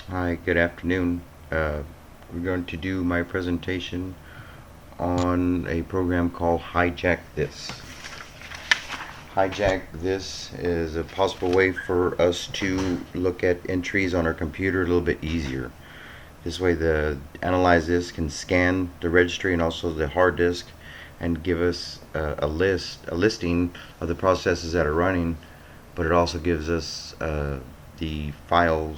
Hi, good afternoon. We're going to do my presentation on a program called HiJack This. HiJack This is a possible way for us to look at entries on our computer a little bit easier. This way the Analyze This can scan the registry and also the hard disk and give us a listing of the processes that are running, but it also gives us the file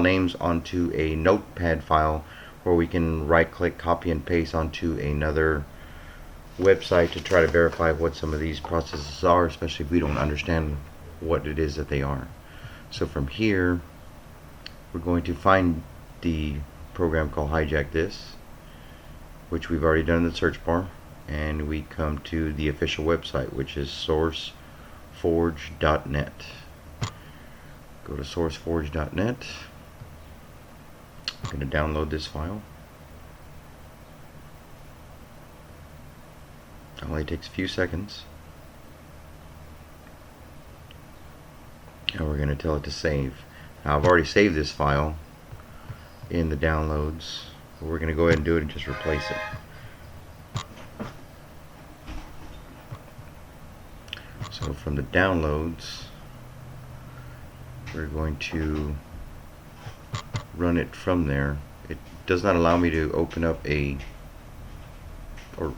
names onto a notepad file where we can right click, copy and paste onto another website to try to verify what some of these processes are, especially if we don't understand what it is that they are. So from here we're going to find the program called HiJack This, which we've already done in the search bar, and we come to the official website, which is sourceforge.net. Go to sourceforge.net. I'm going to download this file. It only takes a few seconds. And we're going to tell it to save. Now I've already saved this file in the downloads, but we're going to go ahead and do it and just replace it. So from the downloads, we're going to run it from there. It does not allow me to open up or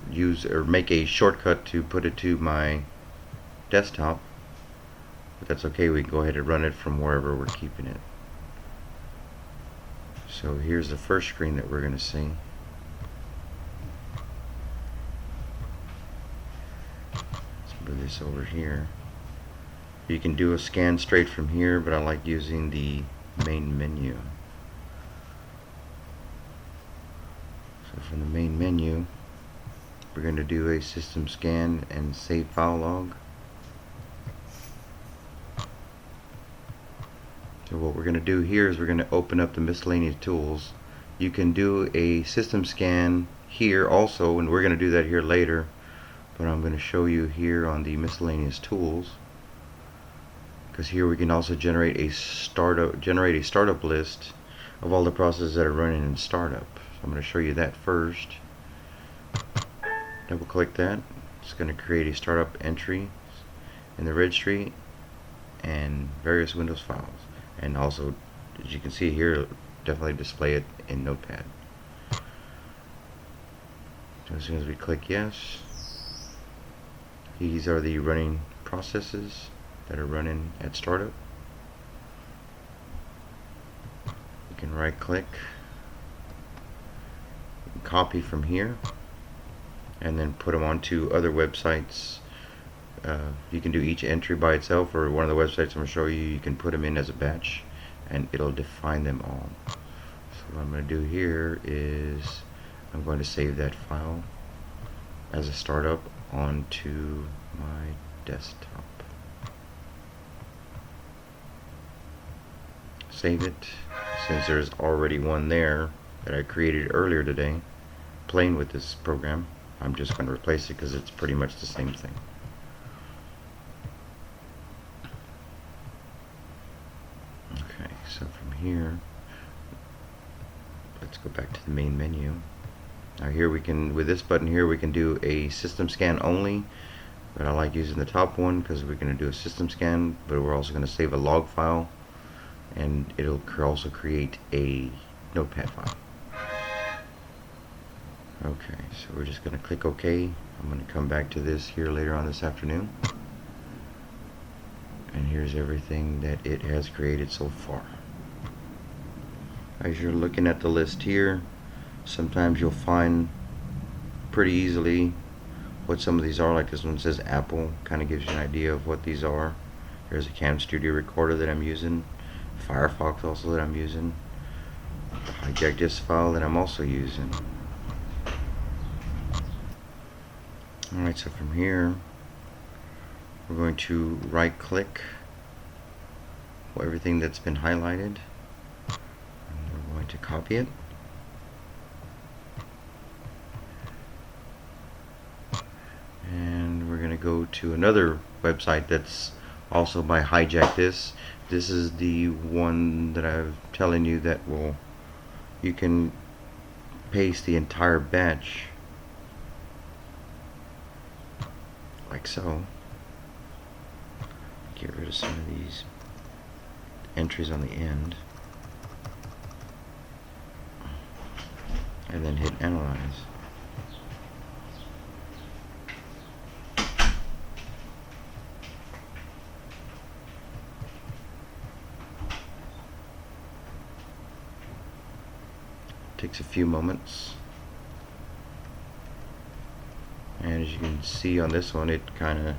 make a shortcut to put it to my desktop, but that's okay. We can go ahead and run it from wherever we're keeping it. So here's the first screen that we're going to see. Let's move this over here. You can do a scan straight from here, but I like using the main menu. So from the main menu, we're going to do a system scan and save file log. So what we're going to do here is we're going to open up the miscellaneous tools. You can do a system scan here also, and we're going to do that here later, but I'm going to show you here on the miscellaneous tools, because here we can also generate a startup list of all the processes that are running in startup. So I'm going to show you that first. Double click that. It's going to create a startup entry in the registry and various Windows files, and also, as you can see here, definitely display it in Notepad. So as soon as we click yes, these are the running processes that are running at startup. You can right click, copy from here, and then put them onto other websites. You can do each entry by itself, or one of the websites I'm going to show you, you can put them in as a batch and it'll define them all. So what I'm going to do here is I'm going to save that file as a startup onto my desktop. Save it. Since there's already one there that I created earlier today playing with this program, I'm just going to replace it because it's pretty much the same thing. Okay, so from here, let's go back to the main menu. Now here we can, with this button here, we can do a system scan only, but I like using the top one because we're going to do a system scan, but we're also going to save a log file, and it'll also create a notepad file. Okay, so we're just going to click OK. I'm going to come back to this here later on this afternoon. And here's everything that it has created so far. As you're looking at the list here, sometimes you'll find pretty easily what some of these are. Like this one says Apple, kind of gives you an idea of what these are. There's a Cam Studio recorder that I'm using, Firefox also that I'm using, the HiJack This file that I'm also using. Alright, so from here we're going to right click everything that's been highlighted, and we're going to copy it, and we're going to go to another website that's also by HiJack This. This is the one that I'm telling you that will, you can paste the entire batch like so. Get rid of some of these entries on the end, and then hit analyze. Takes a few moments, and as you can see on this one, it kind of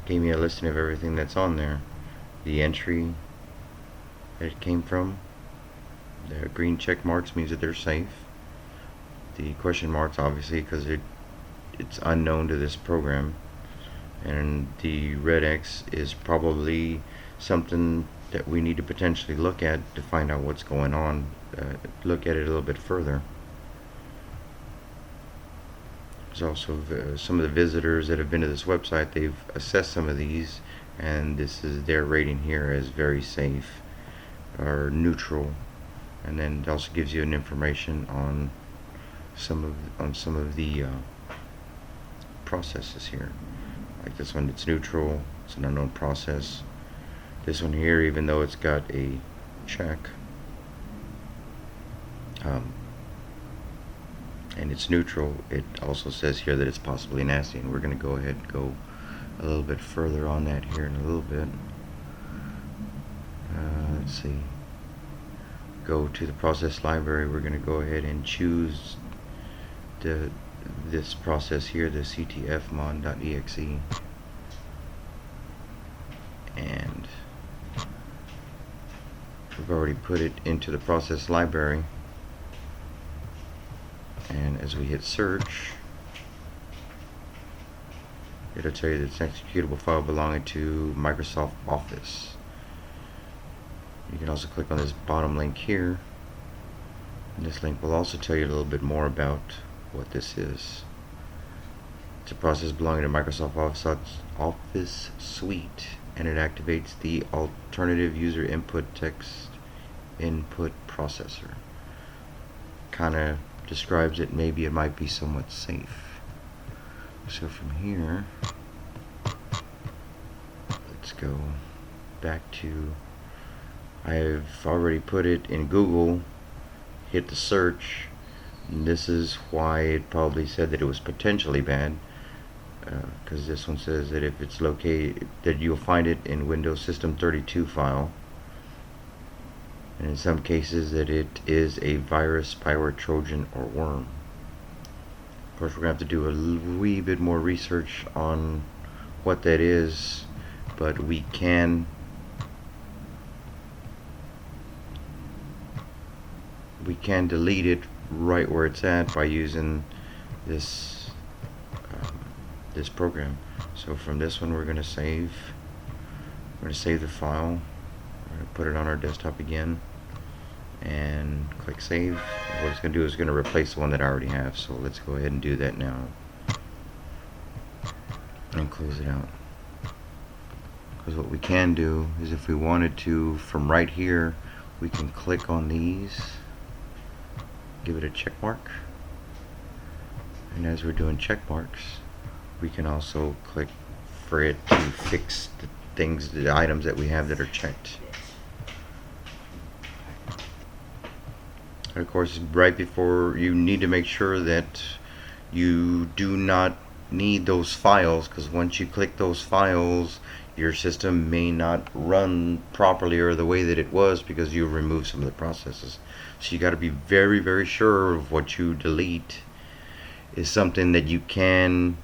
gave me a listing of everything that's on there. The entry that it came from, the green check marks means that they're safe. The question marks, obviously, because it's unknown to this program, and the red X is probably something that we need to potentially look at to find out what's going on. Look at it a little bit further. There's also some of the visitors that have been to this website, they've assessed some of these, and this is their rating here as very safe or neutral. And then it also gives you an information on some of the processes here. Like this one, it's neutral, it's an unknown process. This one here, even though it's got a check, and it's neutral, it also says here that it's possibly nasty, and we're going to go ahead and go a little bit further on that here in a little bit. Let's see, go to the process library. We're going to go ahead and choose this process here, the ctfmon.exe, and we've already put it into the process library. And as we hit search, it'll tell you that it's an executable file belonging to Microsoft Office. You can also click on this bottom link here, and this link will also tell you a little bit more about what this is. It's a process belonging to Microsoft Office Suite, and it activates the alternative user input text input processor. Kind of describes it, maybe it might be somewhat safe. So from here, let's go back to, I've already put it in Google, hit the search, and this is why it probably said that it was potentially bad, because this one says that if it's located, that you'll find it in Windows System 32 file, and in some cases that it is a virus, spyware, Trojan, or worm. Of course, we're going to have to do a wee bit more research on what that is, but we can delete it right where it's at by using this this program. So from this one, we're going to save the file. We're going to put it on our desktop again and click save. What it's going to do is going to replace the one that I already have, so let's go ahead and do that now and close it out. Because what we can do is, if we wanted to, from right here, we can click on these, give it a check mark, and as we're doing check marks, we can also click for it to fix the items that we have that are checked. And of course, right before, you need to make sure that you do not need those files, because once you click those files, your system may not run properly or the way that it was, because you remove some of the processes. So you got to be very, very sure of what you delete is something that you can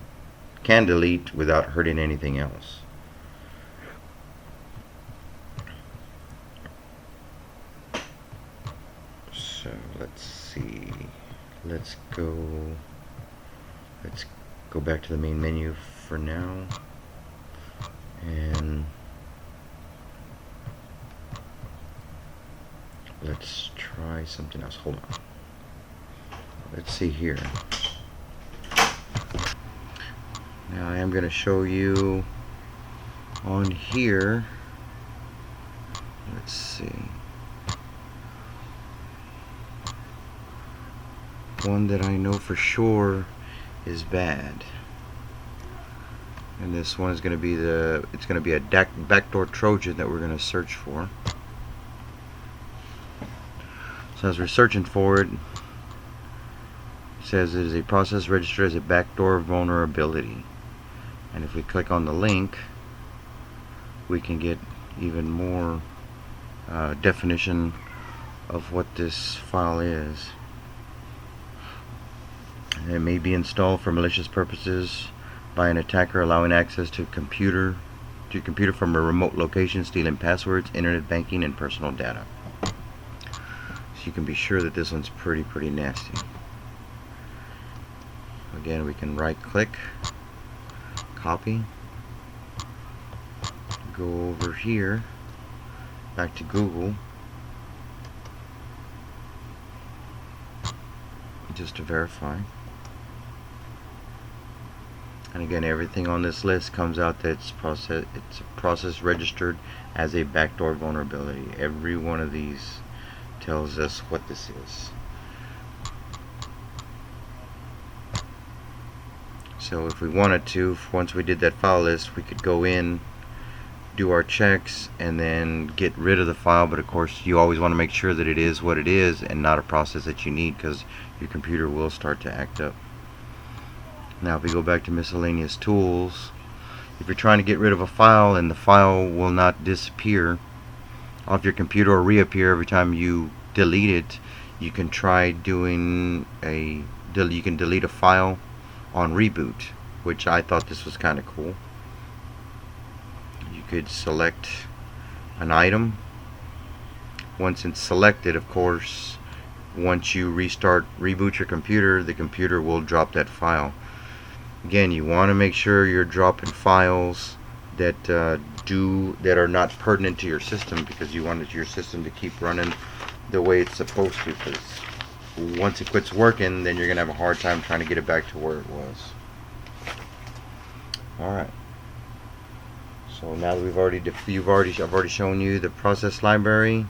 delete without hurting anything else. So let's see, let's go back to the main menu for now, and let's try something else. Hold on, let's see here. Now I am going to show you on here one that I know for sure is bad. And this one is going to be a backdoor Trojan that we're going to search for. So as we're searching for it, it says it is a process registered as a backdoor vulnerability. And if we click on the link, we can get even more definition of what this file is. And it may be installed for malicious purposes by an attacker, allowing access to computer from a remote location, stealing passwords, internet banking, and personal data. So you can be sure that this one's pretty nasty. Again, we can right click, copy, go over here, back to Google, just to verify. And again, everything on this list comes out that it's a process registered as a backdoor vulnerability. Every one of these tells us what this is. So if we wanted to, once we did that file list, we could go in, do our checks, and then get rid of the file. But of course, you always want to make sure that it is what it is and not a process that you need, because your computer will start to act up. Now if we go back to miscellaneous tools, if you're trying to get rid of a file and the file will not disappear off your computer or reappear every time you delete it, you can try doing you can delete a file on reboot, which I thought this was kind of cool. You could select an item. Once it's selected, of course, once you reboot your computer, the computer will drop that file. Again, you want to make sure you're dropping files that are not pertinent to your system, because you want your system to keep running the way it's supposed to. Because once it quits working, then you're gonna have a hard time trying to get it back to where it was. All right. So now that I've already shown you the process library.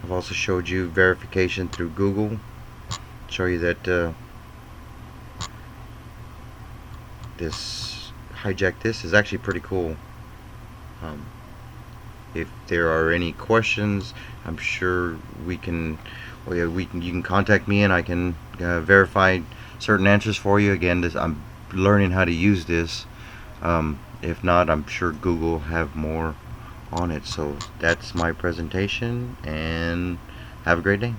I've also showed you verification through Google. Show you that this HiJack This is actually pretty cool. If there are any questions, I'm sure you can contact me and I can verify certain answers for you. Again, I'm learning how to use this. If not, I'm sure Google will have more on it. So that's my presentation, and have a great day.